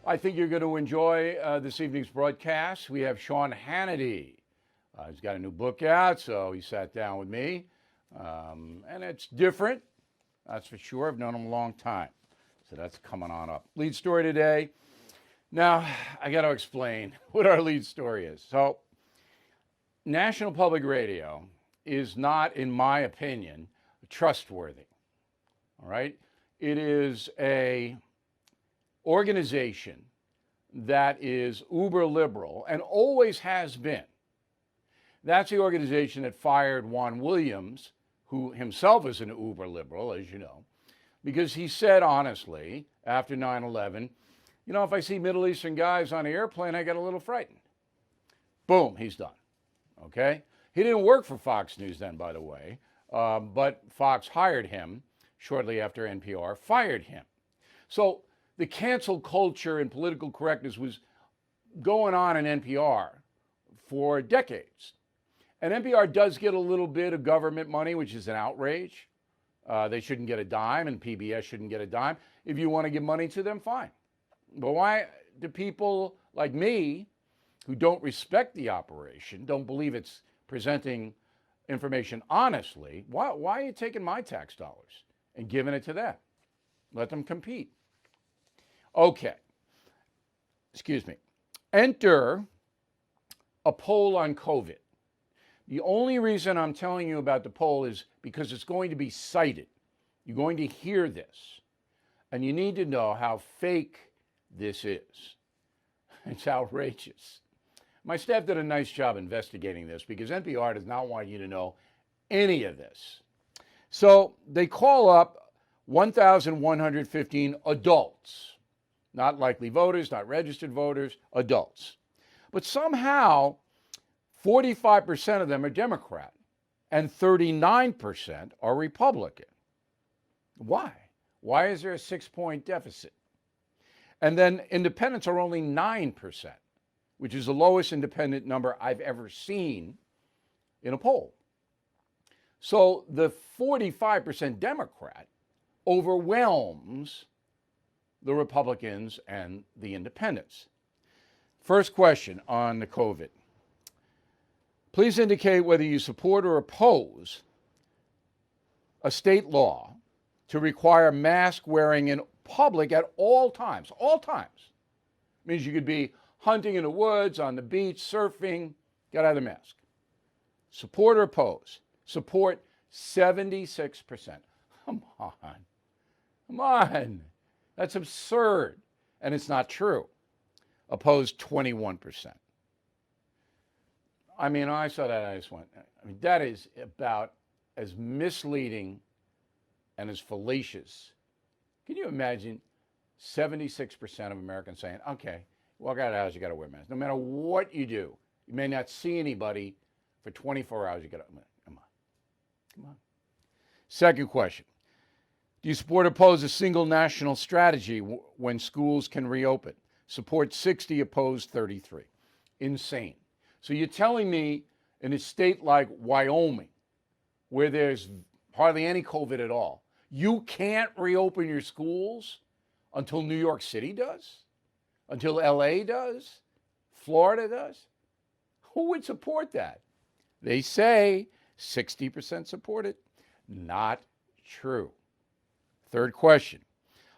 I think you're going to enjoy this evening's broadcast. We have Sean Hannity. He's got a new book out, so he sat down with me. And it's different, that's for sure. I've known him a long time. So that's coming on up. Lead story today. Now, I got to explain what our lead story is. So, National Public Radio is not, in my opinion, trustworthy. All right? It is a organization that is uber liberal and always has been. That's the organization that fired Juan Williams, who himself is an uber liberal, as you know, because he said honestly after 9/11, you know, if I see Middle Eastern guys on an airplane, I get a little frightened. Boom, he's done. Okay? He didn't work for Fox News then, by the way, but Fox hired him shortly after NPR fired him. So the cancel culture and political correctness was going on in NPR for decades. And NPR does get a little bit of government money, which is an outrage. They shouldn't get a dime, and PBS shouldn't get a dime. If you want to give money to them, fine. But why do people like me, who don't respect the operation, don't believe it's presenting information honestly, why are you taking my tax dollars and giving it to them? Let them compete. Okay. Excuse me. Enter a poll on COVID. The only reason I'm telling you about the poll is because it's going to be cited. You're going to hear this. And you need to know how fake this is. It's outrageous. My staff did a nice job investigating this because NPR does not want you to know any of this. So they call up 1,115 adults, not likely voters, not registered voters, adults. But somehow 45% of them are Democrat and 39% are Republican. Why? Why is there a 6-point deficit? And then independents are only 9%, which is the lowest independent number I've ever seen in a poll. So the 45% Democrat overwhelms the Republicans and the independents. First question on the COVID. Please indicate whether you support or oppose a state law to require mask wearing in public at all times. All times. Means you could be hunting in the woods, on the beach, surfing, got to have the mask. Support or oppose? Support 76%. Come on. Come on. That's absurd. And it's not true. Oppose 21%. I mean, I saw that, I just went, that is about as misleading and as fallacious. Can you imagine 76% of Americans saying, okay, walk out of the house, you got to wear a mask. No matter what you do, you may not see anybody for 24 hours, you got to, come on. Second question. Do you support or oppose a single national strategy when schools can reopen? Support 60, oppose 33. Insane. So you're telling me in a state like Wyoming, where there's hardly any COVID at all, you can't reopen your schools until New York City does? Until LA does? Florida does? Who would support that? They say 60% support it. Not true. Third question.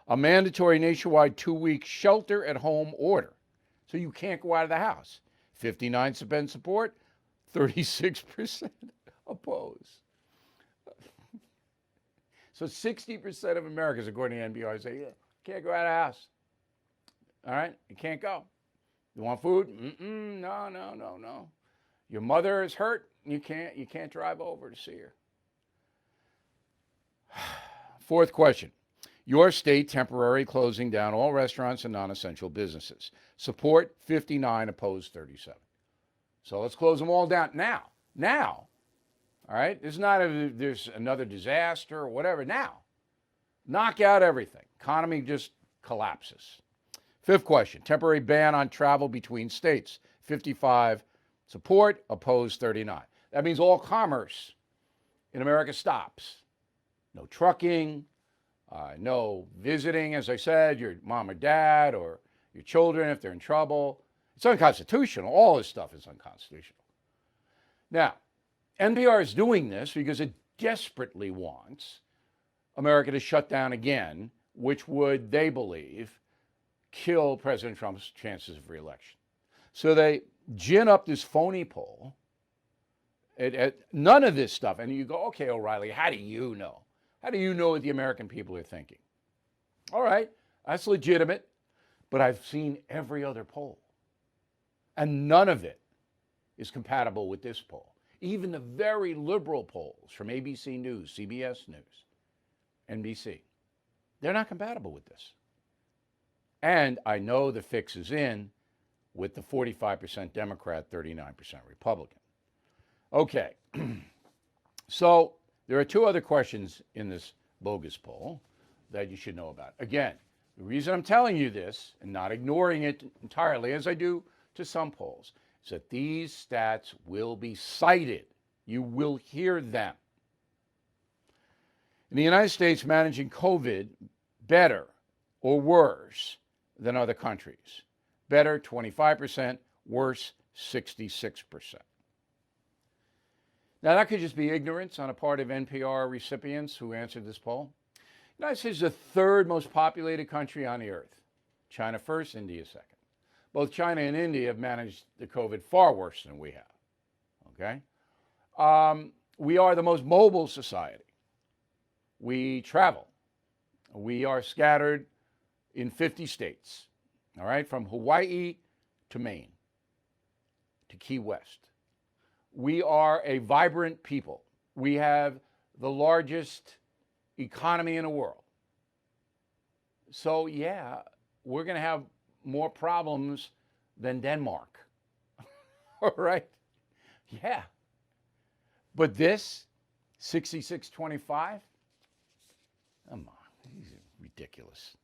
A mandatory nationwide 2-week shelter at home order. So you can't go out of the house. 59% support, 36% oppose. So 60% of Americans, according to NPR, say, yeah, can't go out of the house. All right? You can't go. You want food? No. Your mother is hurt. You can't drive over to see her. Fourth question. Your state temporarily closing down all restaurants and non-essential businesses. Support 59, oppose 37. So let's close them all down now. Now. All right? It's not there's another disaster or whatever. Now. Knock out everything. Economy just collapses. Fifth question. Temporary ban on travel between states. 55, support, oppose 39. That means all commerce in America stops. No trucking. No visiting, as I said, your mom or dad or your children if they're in trouble. It's unconstitutional. All this stuff is unconstitutional. Now, NPR is doing this because it desperately wants America to shut down again, which would, they believe, kill President Trump's chances of re-election. So they gin up this phony poll. None of this stuff. And you go, okay, O'Reilly, how do you know? How do you know what the American people are thinking? All right, that's legitimate. But I've seen every other poll. And none of it is compatible with this poll. Even the very liberal polls from ABC News, CBS News, NBC, they're not compatible with this. And I know the fix is in with the 45% Democrat, 39% Republican. Okay, so there are two other questions in this bogus poll that you should know about. Again, the reason I'm telling you this and not ignoring it entirely, as I do to some polls, is that these stats will be cited. You will hear them. In the United States, managing COVID better or worse than other countries. Better, 25%, worse, 66%. Now, that could just be ignorance on a part of NPR recipients who answered this poll. The United States is the third most populated country on the earth. China first, India second. Both China and India have managed the COVID far worse than we have. Okay? We are the most mobile society. We travel. We are scattered in 50 states, all right, from Hawaii to Maine to Key West. We are a vibrant people. We have the largest economy in the world. So, yeah, we're going to have more problems than Denmark. All right? Yeah. But this, 66-25, come on, these are ridiculous.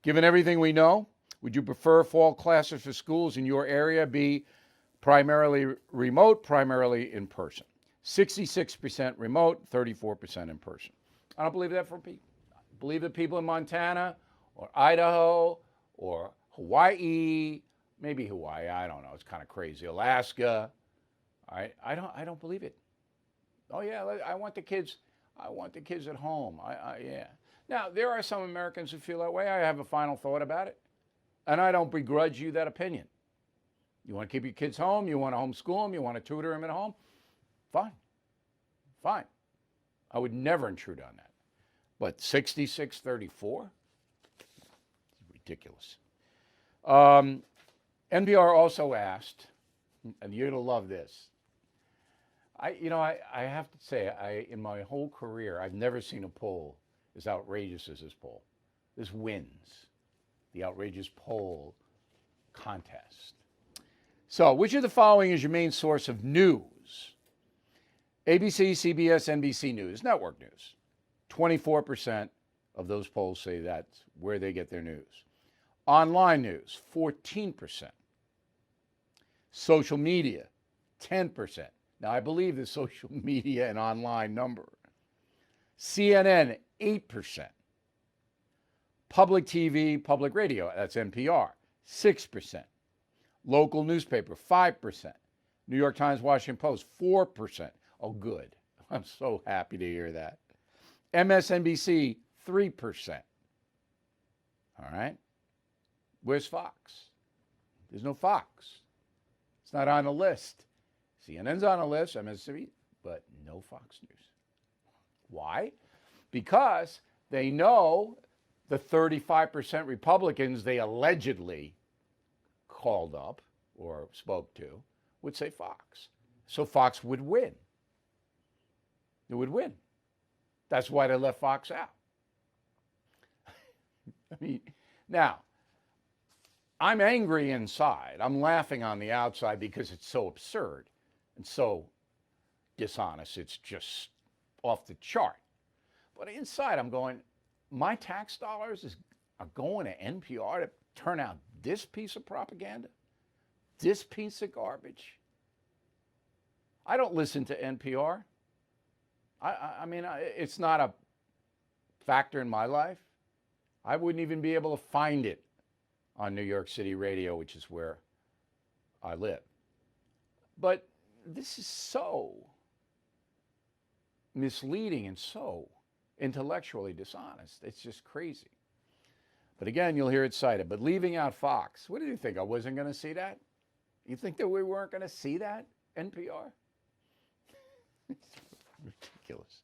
Given everything we know, would you prefer fall classes for schools in your area be primarily remote, primarily in person? 66% remote, 34% in person. I don't believe that for people. I believe that people in Montana or Idaho or Hawaii, maybe Hawaii, I don't know, it's kind of crazy. Alaska, all right, I don't believe it. Oh yeah, I want the kids at home. Yeah. Now, there are some Americans who feel that way. I have a final thought about it, and I don't begrudge you that opinion. You want to keep your kids home, you want to homeschool them, you want to tutor them at home, fine. I would never intrude on that. But 66-34? Ridiculous. NPR also asked, and you're going to love this. I have to say, in my whole career, I've never seen a poll as outrageous as this poll. This wins the outrageous poll contest. So, which of the following is your main source of news? ABC, CBS, NBC News, network news. 24% of those polls say that's where they get their news. Online news, 14%. Social media, 10%. Now, I believe the social media and online number. CNN, 8%. Public TV, public radio, that's NPR, 6%. Local newspaper, 5%. New York Times, Washington Post, 4%. Oh, good. I'm so happy to hear that. MSNBC, 3%. All right. Where's Fox? There's no Fox. It's not on the list. CNN's on the list, MSNBC, but no Fox News. Why? Because they know the 35% Republicans they allegedly called up or spoke to would say Fox. So Fox would win. It would win. That's why they left Fox out. I mean, now, I'm angry inside. I'm laughing on the outside because it's so absurd and so dishonest. It's just off the chart. But inside, I'm going, my tax dollars are going to NPR to turn out this piece of propaganda, this piece of garbage. I don't listen to NPR. I mean, it's not a factor in my life. I wouldn't even be able to find it on New York City radio, which is where I live. But this is so misleading and so intellectually dishonest. It's just crazy. But again, you'll hear it cited. But leaving out Fox, what did you think? I wasn't going to see that? You think that we weren't going to see that, NPR? Ridiculous.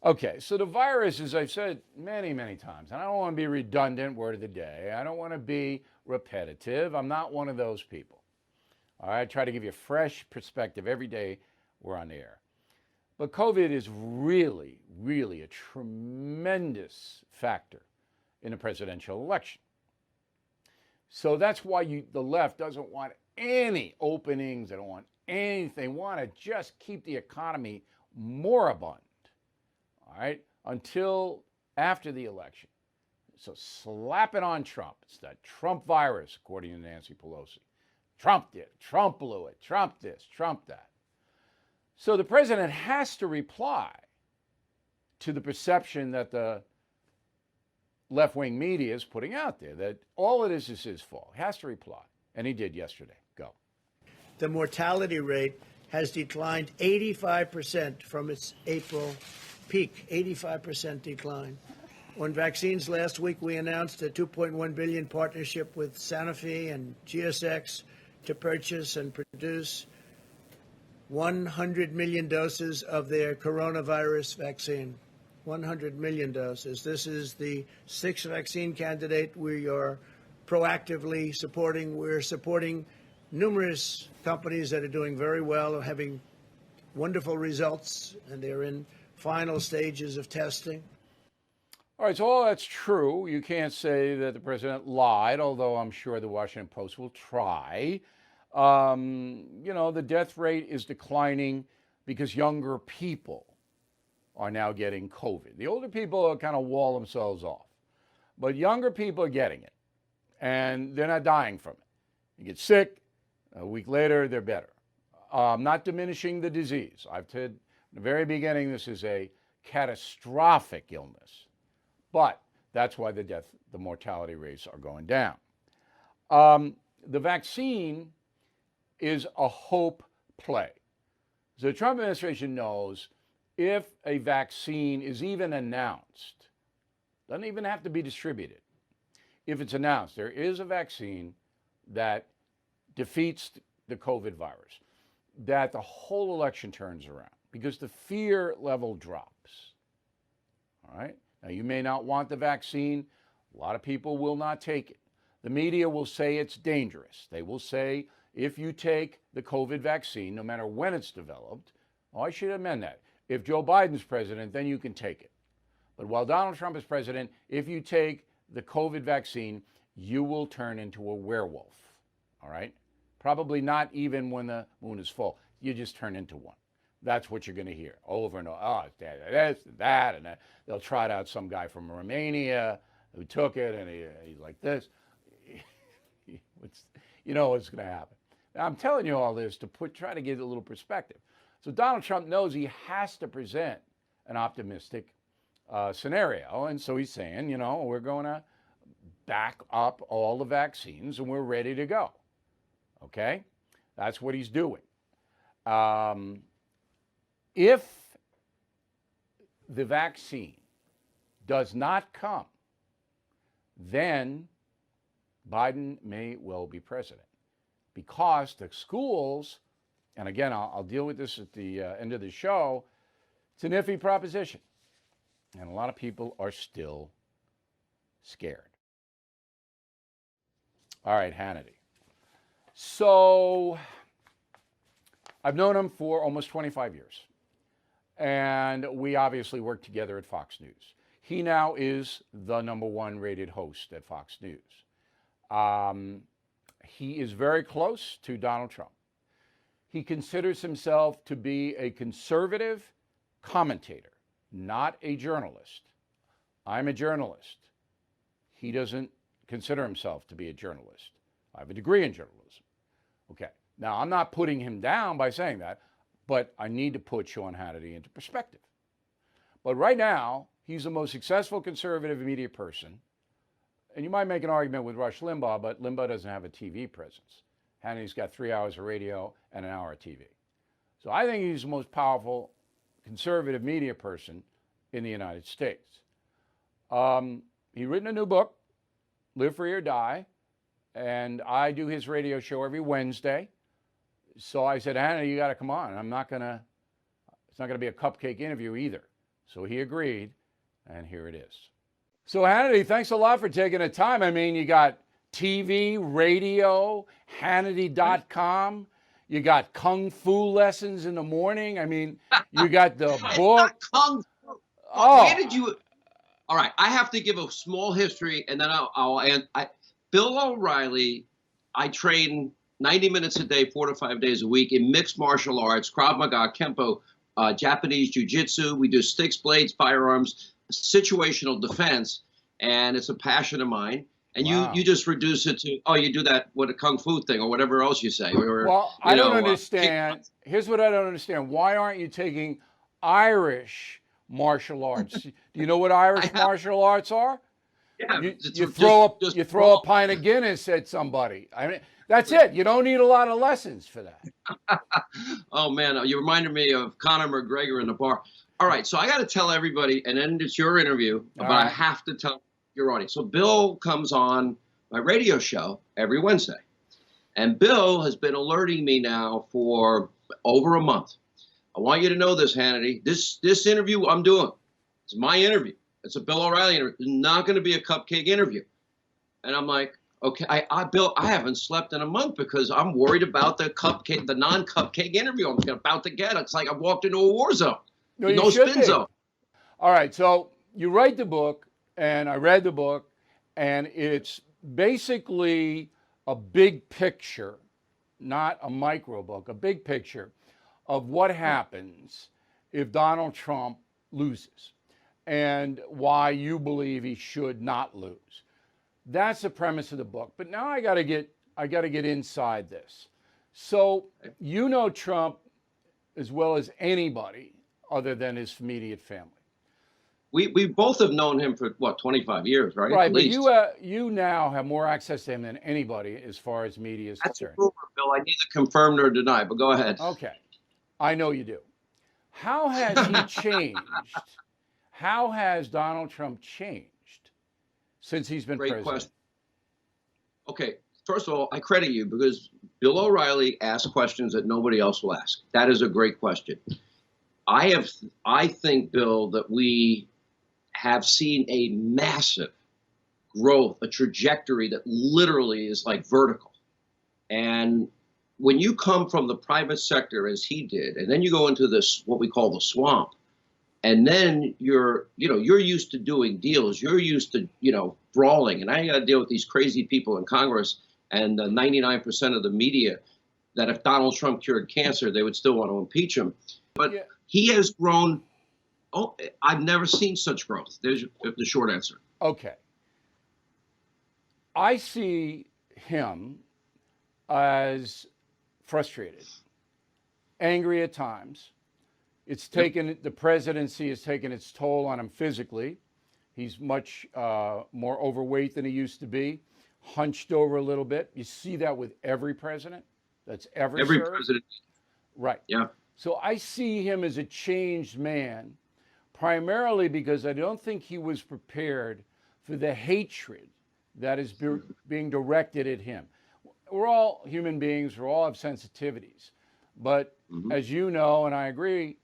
Okay, so the virus, as I've said many, many times, and I don't want to be redundant, word of the day. I don't want to be repetitive. I'm not one of those people. All right, I try to give you a fresh perspective every day we're on the air. But COVID is really, really a tremendous factor in a presidential election. So that's why the left doesn't want any openings. They don't want anything. They want to just keep the economy moribund, all right, until after the election. So slap it on Trump. It's that Trump virus, according to Nancy Pelosi. Trump did, Trump blew it, Trump this, Trump that. So the president has to reply to the perception that the left-wing media is putting out there, that all of this is his fault. He has to reply, and he did yesterday. Go. The mortality rate has declined 85% from its April peak, 85% decline. On vaccines last week, we announced a $2.1 billion partnership with Sanofi and GSX to purchase and produce 100 million doses of their coronavirus vaccine. 100 million doses. This is the sixth vaccine candidate we are proactively supporting. We're supporting numerous companies that are doing very well, having wonderful results, and they're in final stages of testing. All right, so all that's true. You can't say that the president lied, although I'm sure the Washington Post will try. The death rate is declining because younger people are now getting COVID. The older people kind of wall themselves off. But younger people are getting it, and they're not dying from it. You get sick, a week later, they're better. Not diminishing the disease. I've said in the very beginning, this is a catastrophic illness. But that's why the mortality rates are going down. The vaccine is a hope play. So the Trump administration knows if a vaccine is even announced, doesn't even have to be distributed. If it's announced, there is a vaccine that defeats the COVID virus, that the whole election turns around because the fear level drops. All right? Now, you may not want the vaccine. A lot of people will not take it. The media will say it's dangerous. They will say if you take the COVID vaccine, no matter when it's developed, I should amend that. If Joe Biden's president, then you can take it. But while Donald Trump is president, if you take the COVID vaccine, you will turn into a werewolf. All right? Probably not even when the moon is full. You just turn into one. That's what you're going to hear over and over. Oh, it's this, that, and that. They'll trot out some guy from Romania who took it, and he's like this. You know what's going to happen. Now, I'm telling you all this to try to give a little perspective. So Donald Trump knows he has to present an optimistic scenario, and so he's saying, we're going to back up all the vaccines, and we're ready to go. Okay? That's what he's doing. If the vaccine does not come, then Biden may well be president because the schools, and again, I'll deal with this at the end of the show, it's an iffy proposition. And a lot of people are still scared. All right, Hannity. So I've known him for almost 25 years. And we obviously work together at Fox News. He now is the #1 rated host at Fox News. He is very close to Donald Trump. He considers himself to be a conservative commentator, not a journalist. I'm a journalist. He doesn't consider himself to be a journalist. I have a degree in journalism. Okay. Now, I'm not putting him down by saying that, but I need to put Sean Hannity into perspective. But right now, he's the most successful conservative media person and you might make an argument with Rush Limbaugh, but Limbaugh doesn't have a TV presence. Hannity's got 3 hours of radio and an hour of TV. So I think he's the most powerful conservative media person in the United States. He's written a new book, Live Free or Die, and I do his radio show every Wednesday. So I said, Hannity, you got to come on. It's not going to be a cupcake interview either. So he agreed, and here it is. So Hannity, thanks a lot for taking the time. I mean, you got TV, radio, Hannity.com. You got kung fu lessons in the morning. I mean, you got the book. It's not kung fu. Oh, Where did you? All right, I have to give a small history, and then I'll Bill O'Reilly. I train 90 minutes a day, 4 to 5 days a week in mixed martial arts, Krav Maga, Kempo, Japanese Jiu-Jitsu. We do sticks, blades, firearms, situational defense, and it's a passion of mine. And wow. you just reduce it to, oh, you do that with a kung fu thing or whatever else you say. Well, I don't understand. Here's what I don't understand. Why aren't you taking Irish martial arts? Do you know what Irish martial arts are? Yeah, you throw a pint of Guinness at somebody. I mean, that's it. You don't need a lot of lessons for that. Oh, man, you reminded me of Conor McGregor in the bar. All right, so I got to tell everybody, and then it's your interview, but I have to tell your audience. So Bill comes on my radio show every Wednesday, and Bill has been alerting me now for over a month. I want you to know this, Hannity. This interview I'm doing, it's my interview. It's a Bill O'Reilly interview. It's not going to be a cupcake interview. And I'm like, okay, Bill, I haven't slept in a month because I'm worried about the non-cupcake interview I'm about to get. It's like I walked into a war zone. No spin zone. All right, so you write the book, and I read the book, and it's basically a big picture, not a micro book, a big picture of what happens if Donald Trump loses and why you believe he should not lose. That's the premise of the book. But now I got to get inside this. So you know Trump as well as anybody other than his immediate family. We both have known him for, 25 years, right? Right, but you now have more access to him than anybody as far as media is concerned. That's a rumor, Bill. I neither confirm nor deny, but go ahead. Okay, I know you do. How has he changed? How has Donald Trump changed since he's been president? Great question. Okay, first of all, I credit you because Bill O'Reilly asks questions that nobody else will ask. That is a great question. I think, Bill, that we have seen a massive growth, a trajectory that literally is like vertical. And when you come from the private sector as he did, and then you go into this, what we call the swamp, and then you're used to doing deals, you're used to, brawling, and I got to deal with these crazy people in Congress and the 99% of the media that if Donald Trump cured cancer, they would still want to impeach him. But he has grown. Oh, I've never seen such growth. There's the short answer. Okay. I see him as frustrated, angry at times. It's taken, the presidency has taken its toll on him physically. He's much more overweight than he used to be, hunched over a little bit. You see that with every president that's ever served. Every president. Right. Yeah. So I see him as a changed man, primarily because I don't think he was prepared for the hatred that is being directed at him. We're all human beings. We all have sensitivities. But as you know, and I agree,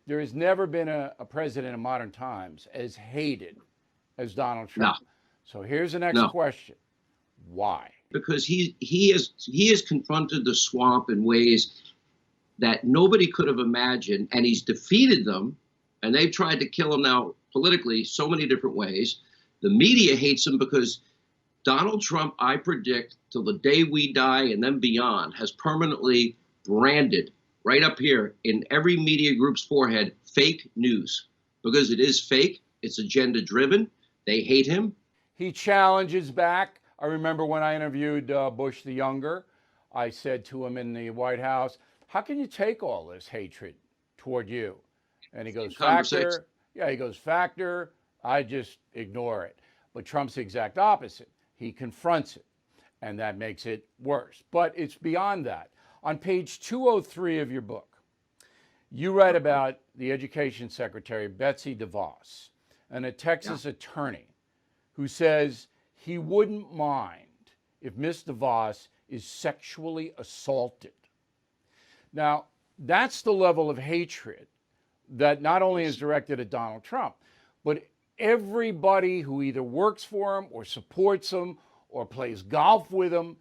there has never been a president in modern times as hated as Donald Trump. No. So here's the next question. Why? Because he has confronted the swamp in ways that nobody could have imagined, and he's defeated them, and they've tried to kill him now politically so many different ways. The media hates him because Donald Trump, I predict, till the day we die and then beyond, has permanently branded right up here in every media group's forehead, fake news. Because it is fake, it's agenda driven, they hate him. He challenges back. I remember when I interviewed Bush the Younger, I said to him in the White House, how can you take all this hatred toward you? And he goes, factor. Yeah, he goes, factor. I just ignore it. But Trump's the exact opposite. He confronts it, and that makes it worse. But it's beyond that. On page 203 of your book, you write about the Education Secretary, Betsy DeVos, and a Texas attorney who says he wouldn't mind if Miss DeVos is sexually assaulted. Now, that's the level of hatred that not only is directed at Donald Trump, but everybody who either works for him or supports him or plays golf with him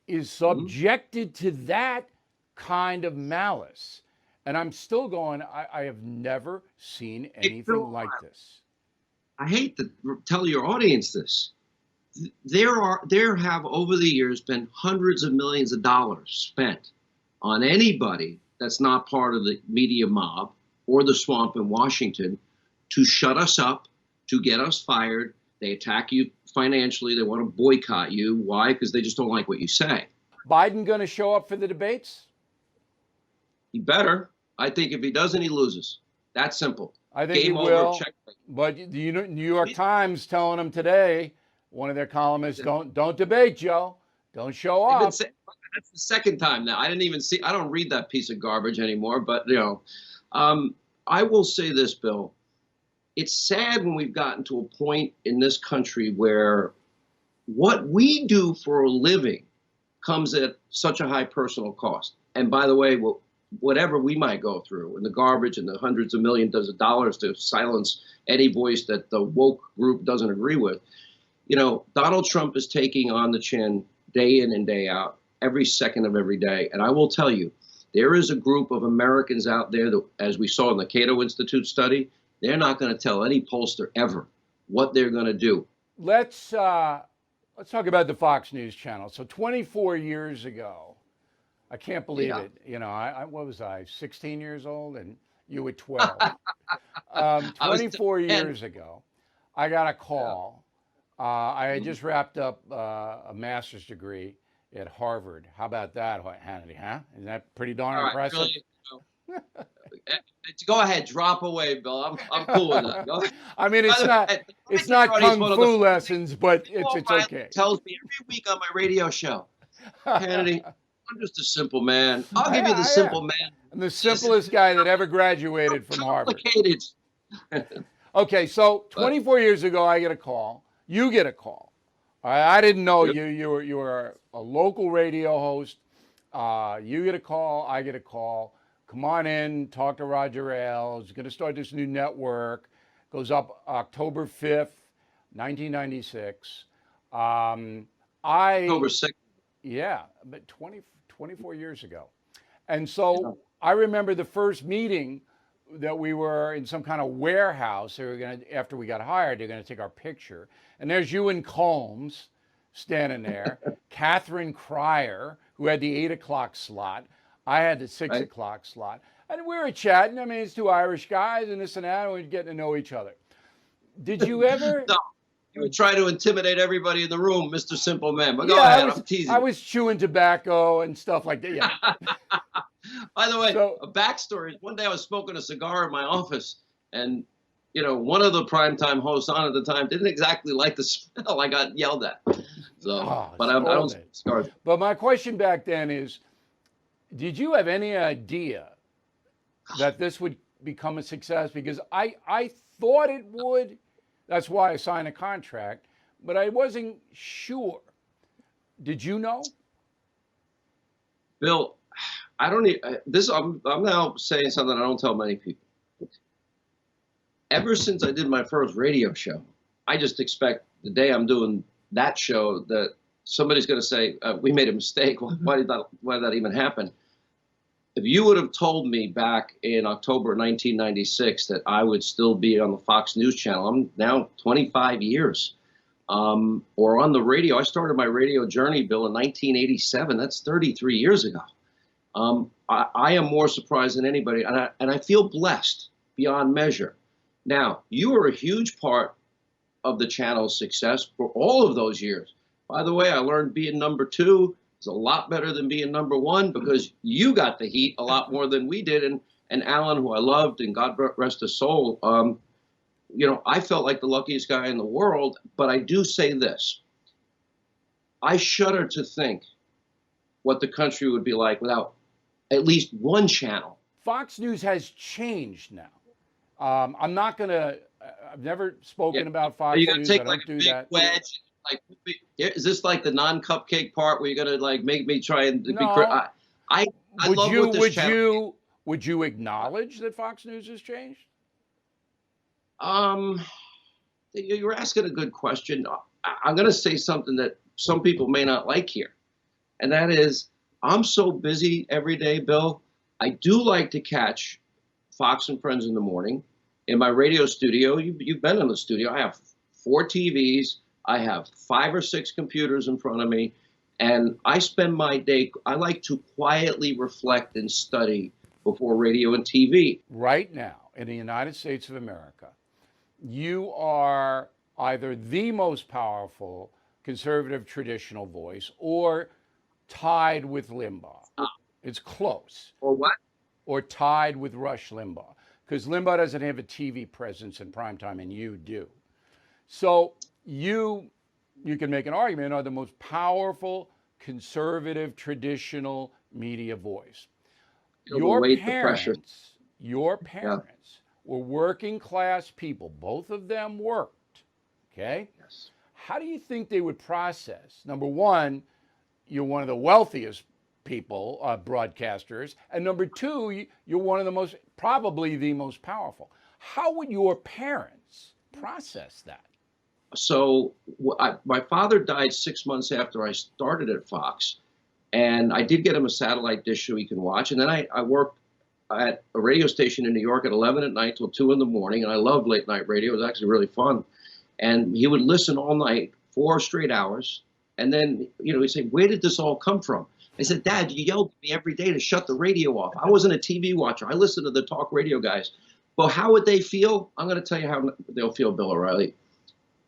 is subjected to that kind of malice. And I'm still going, I have never seen anything like this. I hate to tell your audience this. There have over the years been hundreds of millions of dollars spent on anybody that's not part of the media mob or the swamp in Washington to shut us up, to get us fired. They attack you financially. They want to boycott you. Why? Because they just don't like what you say. Biden going to show up for the debates? He better. I think if he doesn't, he loses. That's simple. I think he will. But the New York Times telling him today, one of their columnists, don't debate, Joe. Don't show up. That's the second time now. I didn't even see. I don't read that piece of garbage anymore. But I will say this, Bill. It's sad when we've gotten to a point in this country where what we do for a living comes at such a high personal cost. And by the way, whatever we might go through and the garbage and the hundreds of millions of dollars to silence any voice that the woke group doesn't agree with, Donald Trump is taking on the chin day in and day out, every second of every day. And I will tell you, there is a group of Americans out there that, as we saw in the Cato Institute study, they're not going to tell any pollster ever what they're going to do. Let's talk about the Fox News channel. So 24 years ago, I can't believe it. What was I, 16 years old, and you were 12. 24 years ago, I got a call. I had just wrapped up a master's degree at Harvard. How about that, Hannity? Huh? Isn't that pretty darn impressive? Really, go ahead, drop away, Bill. I'm cool with that. I mean, it's not kung fu lessons, but it's okay. Tells me every week on my radio show, Hannity, I'm just a simple man. I'll give you the simple man. I'm the simplest guy that ever graduated from Harvard. Okay, so 24 years ago, I get a call. You get a call. I didn't know you were a local radio host. You get a call. I get a call. Come on in, talk to Roger Ailes. He's going to start this new network. Goes up October 5th, 1996. October 6th. Yeah, but 24 years ago. And so I remember the first meeting that we were in some kind of warehouse. They were going to, after we got hired, they're going to take our picture. And there's you and Combs standing there. Catherine Cryer, who had the 8 o'clock slot. I had the 6 o'clock slot. And we were chatting. I mean, it's two Irish guys and this and that, and we're getting to know each other. Did you ever... No, you would try to intimidate everybody in the room, Mr. Simple Man. But go ahead, I'm teasing. I was chewing tobacco and stuff like that. Yeah. By the way, a backstory. One day I was smoking a cigar in my office, and one of the primetime hosts on at the time didn't exactly like the smell. I got yelled at. So, but I don't smoke cigars. But my question back then is, did you have any idea that this would become a success? Because I thought it would. That's why I signed a contract, but I wasn't sure. Did you know? Bill, I don't need this. I'm now saying something I don't tell many people. Ever since I did my first radio show, I just expect the day I'm doing that show that somebody's going to say, we made a mistake. Why did that even happen? If you would have told me back in October 1996 that I would still be on the Fox News channel, I'm now 25 years, or on the radio. I started my radio journey, Bill, in 1987. That's 33 years ago. I am more surprised than anybody, and I feel blessed beyond measure. Now, you were a huge part of the channel's success for all of those years. By the way, I learned being number 2 is a lot better than being number 1 because you got the heat a lot more than we did. And Alan, who I loved, and God rest his soul, I felt like the luckiest guy in the world, but I do say this. I shudder to think what the country would be like without at least one channel. Fox News has changed now. I'm not going to, I've never spoken Yeah. about Are Fox you going to News. I take like don't a do big that. wedge? Like, is this like the non-cupcake part where you're going to like make me try and be? No. I love what this channel. Would you acknowledge that Fox News has changed? Um, you're asking a good question. I'm going to say something that some people may not like here, and that is, I'm so busy every day, Bill. I do like to catch Fox and Friends in the morning in my radio studio. You've been in the studio. I have 4 TVs. I have 5 or 6 computers in front of me, and I spend my day. I like to quietly reflect and study before radio and TV. Right now, in the United States of America, you are either the most powerful conservative traditional voice or tied with Limbaugh. It's close. Or what? Or tied with Rush Limbaugh, because Limbaugh doesn't have a TV presence in primetime and you do. So you can make an argument, are the most powerful conservative traditional media voice. Your parents were working class people. Both of them worked. Okay? Yes. How do you think they would process? Number one, you're one of the wealthiest people, broadcasters, and number two, you're one of the most, probably the most powerful. How would your parents process that? So my father died 6 months after I started at Fox, and I did get him a satellite dish so he can watch. And then I worked at a radio station in New York at 11 at night till 2 in the morning, and I loved late night radio. It was actually really fun. And he would listen all night, 4 straight hours, and then he'd say, "Where did this all come from?" I said, "Dad, you yelled at me every day to shut the radio off. I wasn't a TV watcher. I listened to the talk radio guys." Well, how would they feel? I'm going to tell you how they'll feel, Bill O'Reilly.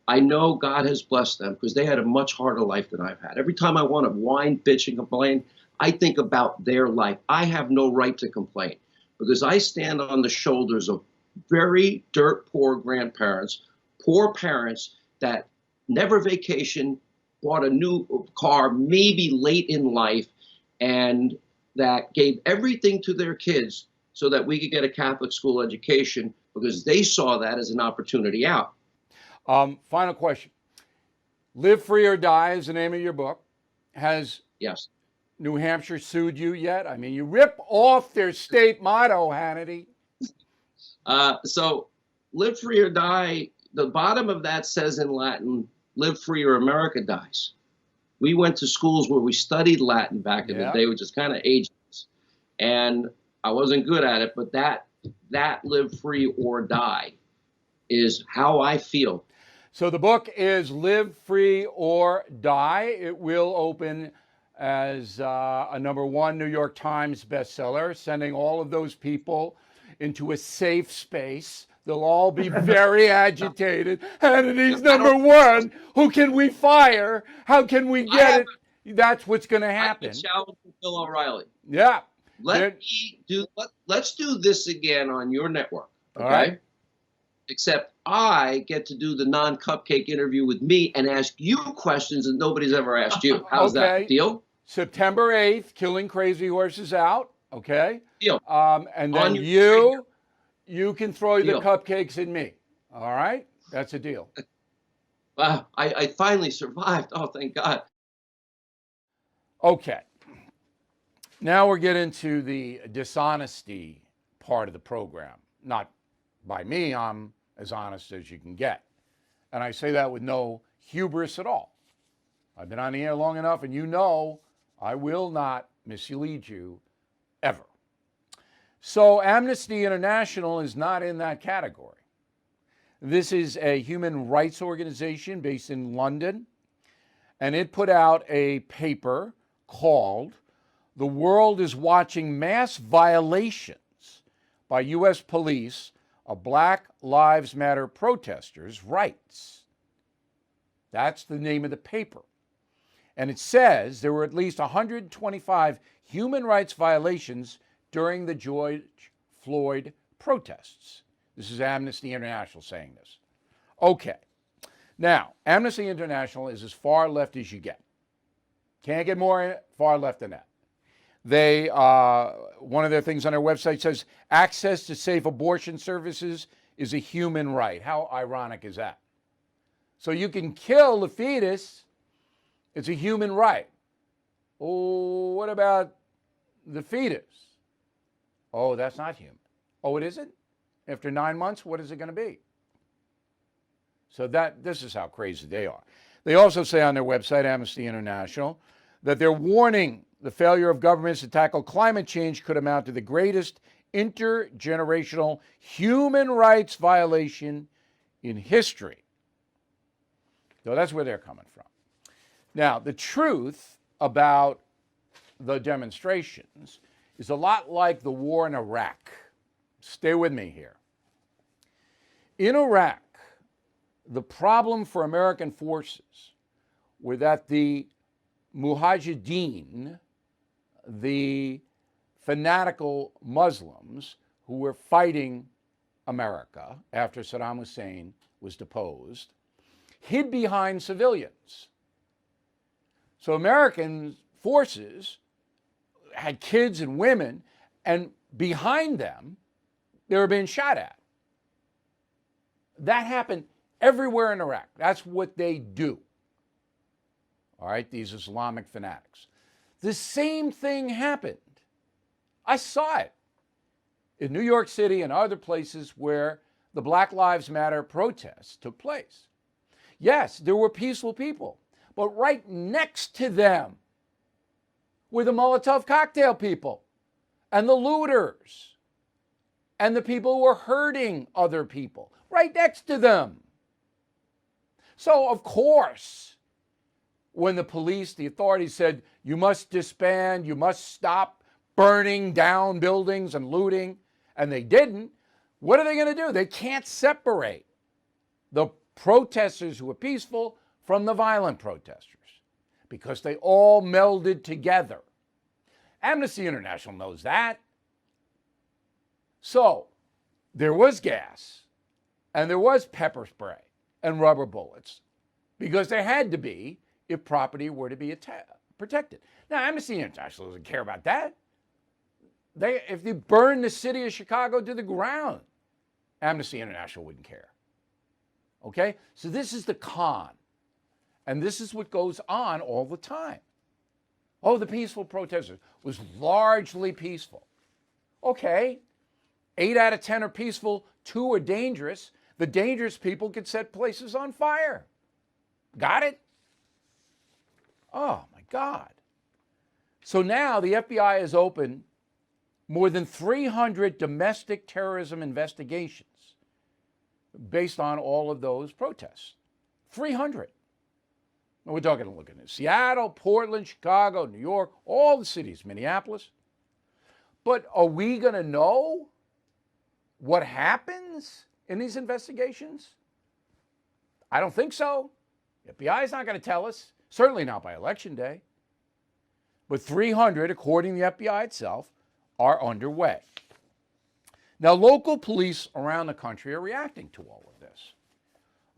I know God has blessed them because they had a much harder life than I've had. Every time I want to whine, bitch, and complain, I think about their life. I have no right to complain because I stand on the shoulders of very dirt poor grandparents, poor parents that never vacationed, bought a new car, maybe late in life, and that gave everything to their kids so that we could get a Catholic school education because they saw that as an opportunity out. Final question. Live Free or Die is the name of your book. Has Yes. New Hampshire sued you yet? I mean, you rip off their state motto, Hannity. So Live Free or Die, the bottom of that says in Latin, live free or America dies. We went to schools where we studied Latin back in the day, which is kind of ageless. And I wasn't good at it, but that live free or die is how I feel. So the book is Live Free or Die. It will open as a #1 New York Times bestseller, sending all of those people into a safe space. They'll all be very agitated. Hannity's #1. Who can we fire? How can we get it? That's what's going to happen. I challenge Bill O'Reilly. Yeah. Let's do this again on your network. Okay. All right. Except I get to do the non-cupcake interview with me and ask you questions that nobody's ever asked you. How's that? Deal? September 8th, Killing Crazy Horses out. Okay. Deal. And then you can throw the cupcakes at me. All right? That's a deal. Wow. I finally survived. Oh, thank God. Okay. Now we're getting to the dishonesty part of the program. Not by me, I'm as honest as you can get. And I say that with no hubris at all. I've been on the air long enough, and you know I will not mislead you ever. So Amnesty International is not in that category. This is a human rights organization based in London, and it put out a paper called "The World is Watching Mass Violations by U.S. Police of Black Lives Matter Protesters' Rights." That's the name of the paper. And it says there were at least 125 human rights violations during the George Floyd protests. This is Amnesty International saying this. Okay. Now, Amnesty International is as far left as you get. Can't get more far left than that. They, one of their things on their website says, access to safe abortion services is a human right. How ironic is that? So you can kill the fetus. It's a human right. Oh, what about the fetus? Oh, that's not human. Oh, it isn't? After 9 months, what is it going to be? So this is how crazy they are. They also say on their website, Amnesty International, that they're warning the failure of governments to tackle climate change could amount to the greatest intergenerational human rights violation in history. So that's where they're coming from. Now, the truth about the demonstrations is a lot like the war in Iraq. Stay with me here. In Iraq, the problem for American forces were that the Mujahideen, the fanatical Muslims who were fighting America after Saddam Hussein was deposed, hid behind civilians. So American forces had kids and women, and behind them, they were being shot at. That happened everywhere in Iraq. That's what they do. All right, these Islamic fanatics. The same thing happened. I saw it in New York City and other places where the Black Lives Matter protests took place. Yes, there were peaceful people, but right next to them were the Molotov cocktail people and the looters and the people who were hurting other people right next to them. So, of course, when the police, the authorities said, you must disband, you must stop burning down buildings and looting, and they didn't, what are they going to do? They can't separate the protesters who were peaceful from the violent protesters because they all melded together. Amnesty International knows that. So there was gas and there was pepper spray and rubber bullets because there had to be if property were to be protected. Now, Amnesty International doesn't care about that. If they burn the city of Chicago to the ground, Amnesty International wouldn't care. Okay? So this is the con. And this is what goes on all the time. Oh, the peaceful protesters was largely peaceful. Okay. 8 out of 10 are peaceful, 2 are dangerous. The dangerous people could set places on fire. Got it? Oh, my God. So now the FBI has opened more than 300 domestic terrorism investigations based on all of those protests. 300. We're looking at Seattle, Portland, Chicago, New York, all the cities, Minneapolis. But are we going to know what happens in these investigations? I don't think so. The FBI is not going to tell us, certainly not by Election Day. But 300, according to the FBI itself, are underway. Now, local police around the country are reacting to all of this.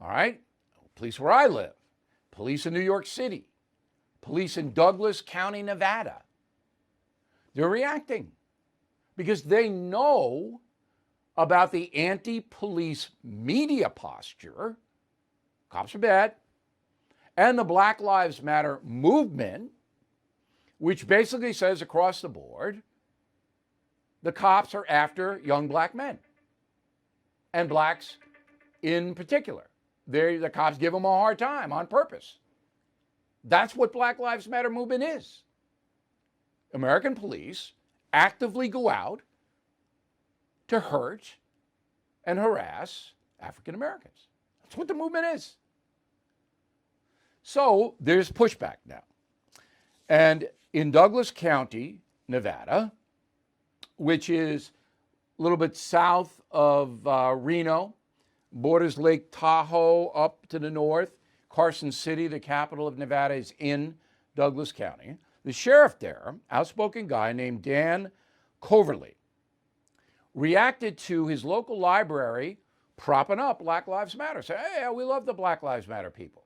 All right? Police where I live, police in New York City, police in Douglas County, Nevada. They're reacting because they know about the anti-police media posture, cops are bad, and the Black Lives Matter movement, which basically says across the board, the cops are after young black men, and blacks in particular. The cops give them a hard time on purpose. That's what Black Lives Matter movement is. American police actively go out to hurt and harass African Americans. That's what the movement is. So there's pushback now. And in Douglas County, Nevada, which is a little bit south of Reno, borders Lake Tahoe up to the north. Carson City, the capital of Nevada, is in Douglas County. The sheriff there, outspoken guy named Dan Coverly, reacted to his local library propping up Black Lives Matter. Say, hey, we love the Black Lives Matter people.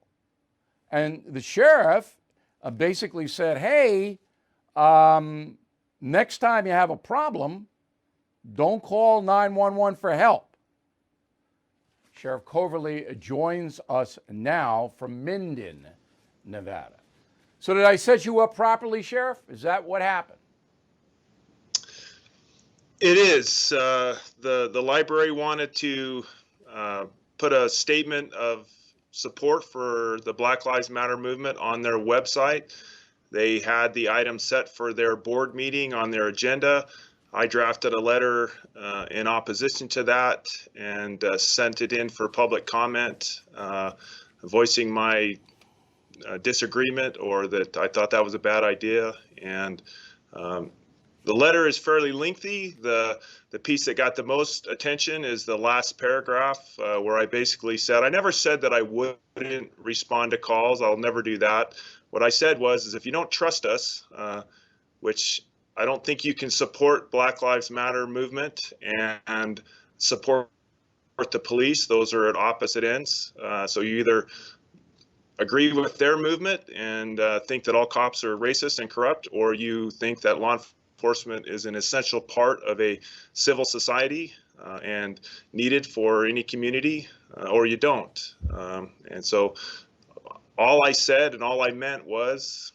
And the sheriff basically said, hey, next time you have a problem, don't call 911 for help. Sheriff Coverly joins us now from Minden, Nevada. So did I set you up properly, Sheriff? Is that what happened? It is. The library wanted to put a statement of support for the Black Lives Matter movement on their website. They had the item set for their board meeting on their agenda. I drafted a letter in opposition to that and sent it in for public comment, voicing my disagreement or that I thought that was a bad idea. And the letter is fairly lengthy. The piece that got the most attention is the last paragraph where I basically said, I never said that I wouldn't respond to calls. I'll never do that. What I said is if you don't trust us, which I don't think you can support Black Lives Matter movement and support the police. Those are at opposite ends. So you either agree with their movement and think that all cops are racist and corrupt, or you think that law enforcement is an essential part of a civil society and needed for any community, or you don't. And so all I said and all I meant was,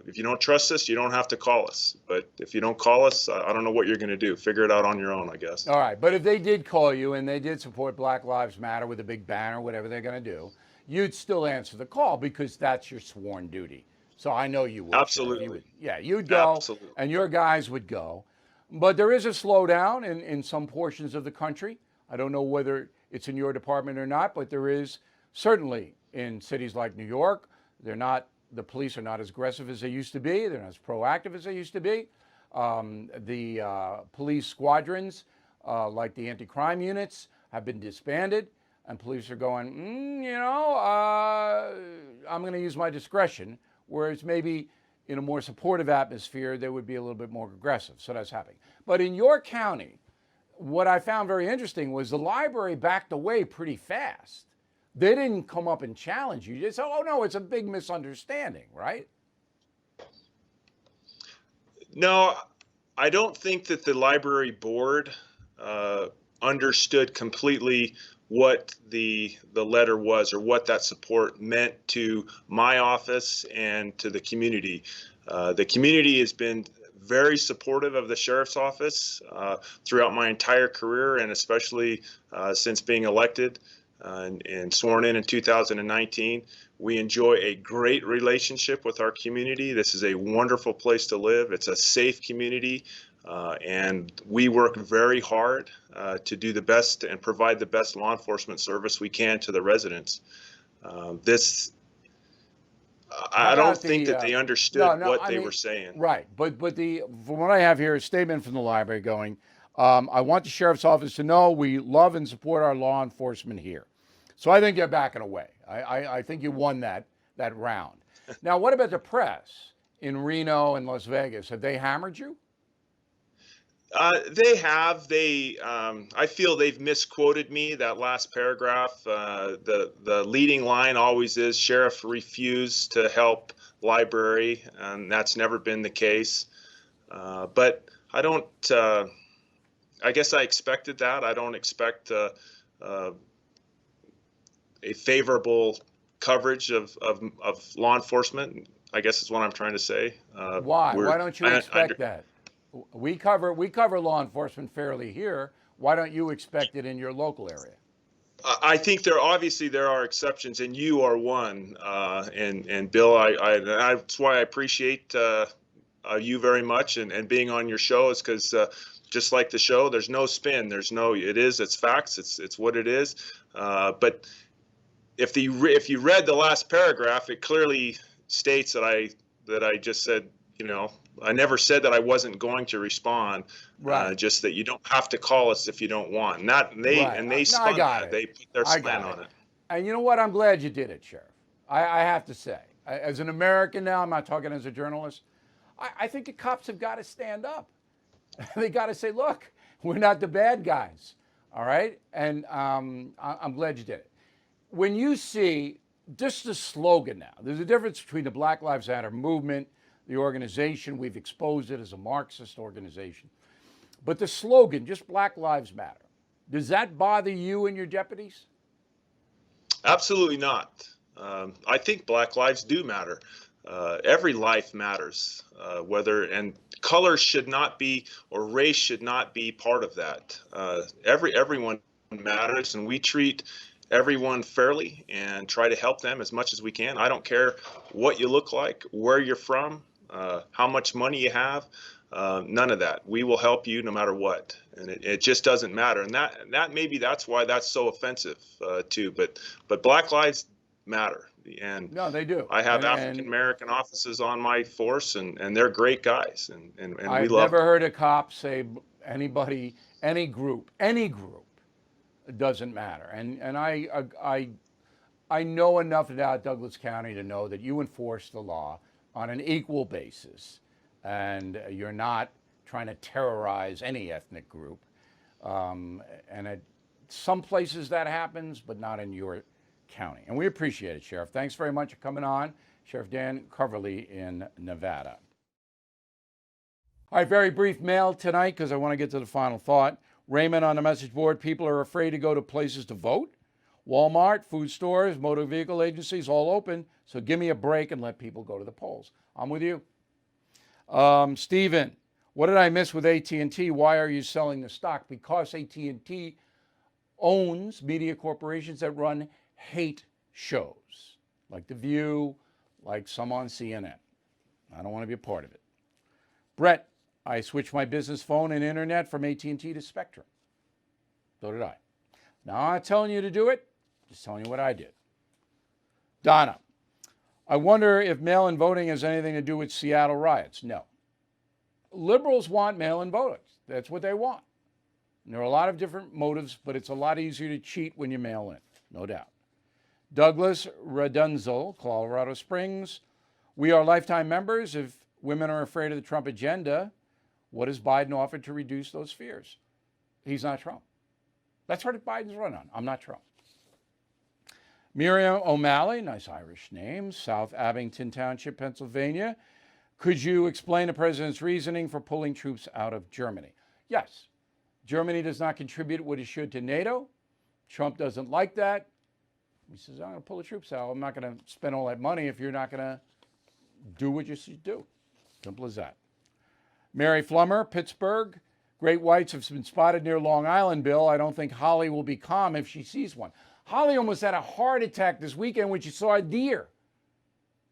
if you don't trust us, you don't have to call us. But if you don't call us, I don't know what you're going to do. Figure it out on your own, I guess. All right. But if they did call you and they did support Black Lives Matter with a big banner, whatever they're going to do, you'd still answer the call because that's your sworn duty. So I know you would. Absolutely. You would, yeah, you'd go. Absolutely. And your guys would go. But there is a slowdown in some portions of the country. I don't know whether it's in your department or not, but there is certainly in cities like New York. The police are not as aggressive as they used to be. They're not as proactive as they used to be. The police squadrons, like the anti-crime units, have been disbanded, and police are going, I'm going to use my discretion, whereas maybe in a more supportive atmosphere, they would be a little bit more aggressive. So that's happening. But in your county, what I found very interesting was the library backed away pretty fast. They didn't come up and challenge you. They said, oh, no, it's a big misunderstanding, right? No, I don't think that the library board understood completely what the letter was or what that support meant to my office and to the community. The community has been very supportive of the sheriff's office throughout my entire career, and especially since being elected and sworn in 2019. We enjoy a great relationship with our community. This is a wonderful place to live. It's a safe community, and we work very hard to do the best and provide the best law enforcement service we can to the residents. I don't think that they understood what they were saying. Right, but from what I have here, a statement from the library going, I want the sheriff's office to know we love and support our law enforcement here. So I think you're backing away. I think you won that round. Now, what about the press in Reno and Las Vegas? Have they hammered you? They have. I feel they've misquoted me. That last paragraph, the leading line always is sheriff refused to help library, and that's never been the case. But I don't. I guess I expected that. I don't expect a favorable coverage of law enforcement, I guess is what I'm trying to say. Why? Why don't you expect that? We cover law enforcement fairly here. Why don't you expect it in your local area? I think there are exceptions, and you are one. And Bill, that's why I appreciate you very much and being on your show, is because just like the show, there's no spin. It's facts. It's what it is. But if you read the last paragraph, it clearly states that I just said, I never said that I wasn't going to respond. Right. Just that you don't have to call us if you don't want. They spun that. They put their slant on it. And you know what? I'm glad you did it, Sheriff. I have to say, as an American now, I'm not talking as a journalist. I think the cops have got to stand up. They got to say, look, We're not the bad guys. All right? And I'm glad you did it. When you see just the slogan now, there's a difference between the Black Lives Matter movement, the organization. We've exposed it as a Marxist organization. But the slogan, just Black Lives Matter, does that bother you and your deputies? Absolutely not. I think Black lives do matter. Every life matters, and color should not be, or race should not be part of that. Everyone matters, and we treat everyone fairly and try to help them as much as we can. I don't care what you look like, where you're from, how much money you have. None of that. We will help you no matter what, and it just doesn't matter. And that maybe that's why that's so offensive too. But Black lives matter, and no, they do. I have African American officers on my force, and they're great guys, and we I've love never them. heard a cop say anybody, any group, it doesn't matter. And I know enough about Douglas County to know that you enforce the law on an equal basis, and you're not trying to terrorize any ethnic group. And at some places that happens, but not in your county. And we appreciate it, Sheriff. Thanks very much for coming on. Sheriff Dan Coverly in Nevada. All right, very brief mail tonight because I want to get to the final thought. Raymond on the message board, people are afraid to go to places to vote. Walmart, food stores, motor vehicle agencies, all open. So give me a break and let people go to the polls. I'm with you. Stephen, what did I miss with AT&T? Why are you selling the stock? Because AT&T owns media corporations that run hate shows, like The View, like some on CNN. I don't want to be a part of it. Brett, I switched my business phone and internet from AT&T to Spectrum. So did I. Now, I'm not telling you to do it, just telling you what I did. Donna, I wonder if mail-in voting has anything to do with Seattle riots. No. Liberals want mail-in voting. That's what they want. And there are a lot of different motives, but it's a lot easier to cheat when you mail in, no doubt. Douglas Redunzel, Colorado Springs. We are lifetime members. If women are afraid of the Trump agenda, what has Biden offered to reduce those fears? He's not Trump. That's what Biden's run on. I'm not Trump. Miriam O'Malley, nice Irish name, South Abington Township, Pennsylvania. Could you explain the president's reasoning for pulling troops out of Germany? Yes. Germany does not contribute what it should to NATO. Trump doesn't like that. He says, I'm going to pull the troops out. I'm not going to spend all that money if you're not going to do what you should do. Simple as that. Mary Flummer, Pittsburgh. Great whites have been spotted near Long Island, Bill. I don't think Holly will be calm if she sees one. Holly almost had a heart attack this weekend when she saw a deer.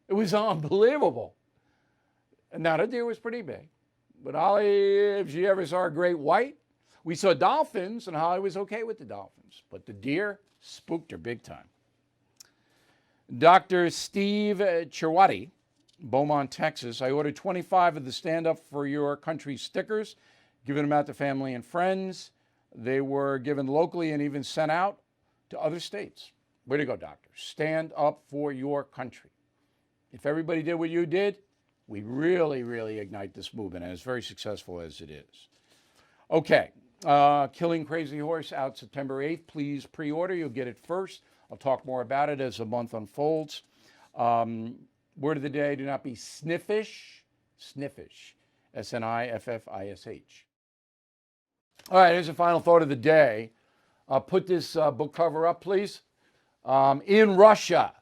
It was unbelievable. Now, the deer was pretty big. But Holly, if she ever saw a great white, we saw dolphins, and Holly was okay with the dolphins. But the deer spooked her big time. Dr. Steve Chirwati, Beaumont, Texas. I ordered 25 of the Stand Up for Your Country stickers, given them out to family and friends. They were given locally and even sent out to other states. Way to go, doctor. Stand up for your country. If everybody did what you did, we really, really ignite this movement, and it's very successful as it is. Okay, Killing Crazy Horse out September 8th. Please pre-order. You'll get it first. I'll talk more about it as the month unfolds. Word of the day, do not be sniffish. Sniffish. S-N-I-F-F-I-S-H. All right, here's the final thought of the day. Put this book cover up, please. In Russia,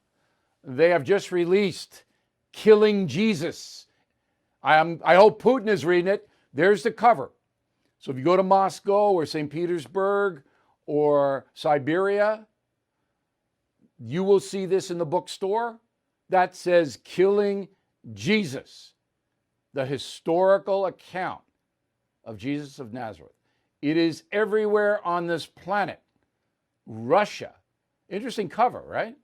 they have just released Killing Jesus. I hope Putin is reading it. There's the cover. So if you go to Moscow or St. Petersburg or Siberia, you will see this in the bookstore. That says Killing Jesus, the historical account of Jesus of Nazareth. It is everywhere on this planet. Russia. Interesting cover, right?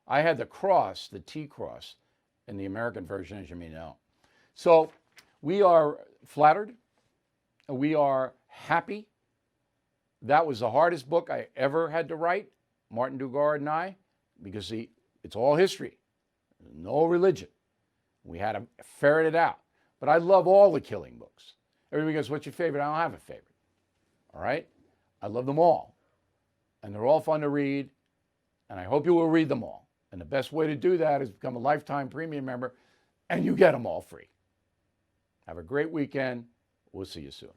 I had the cross, the T cross, in the American version, as you may know. So we are flattered. We are happy. That was the hardest book I ever had to write, Martin Dugard and I, because it's all history, no religion. We had to ferret it out. But I love all the killing books. Everybody goes, what's your favorite? I don't have a favorite. All right? I love them all. And they're all fun to read. And I hope you will read them all. And the best way to do that is become a lifetime premium member, and you get them all free. Have a great weekend. We'll see you soon.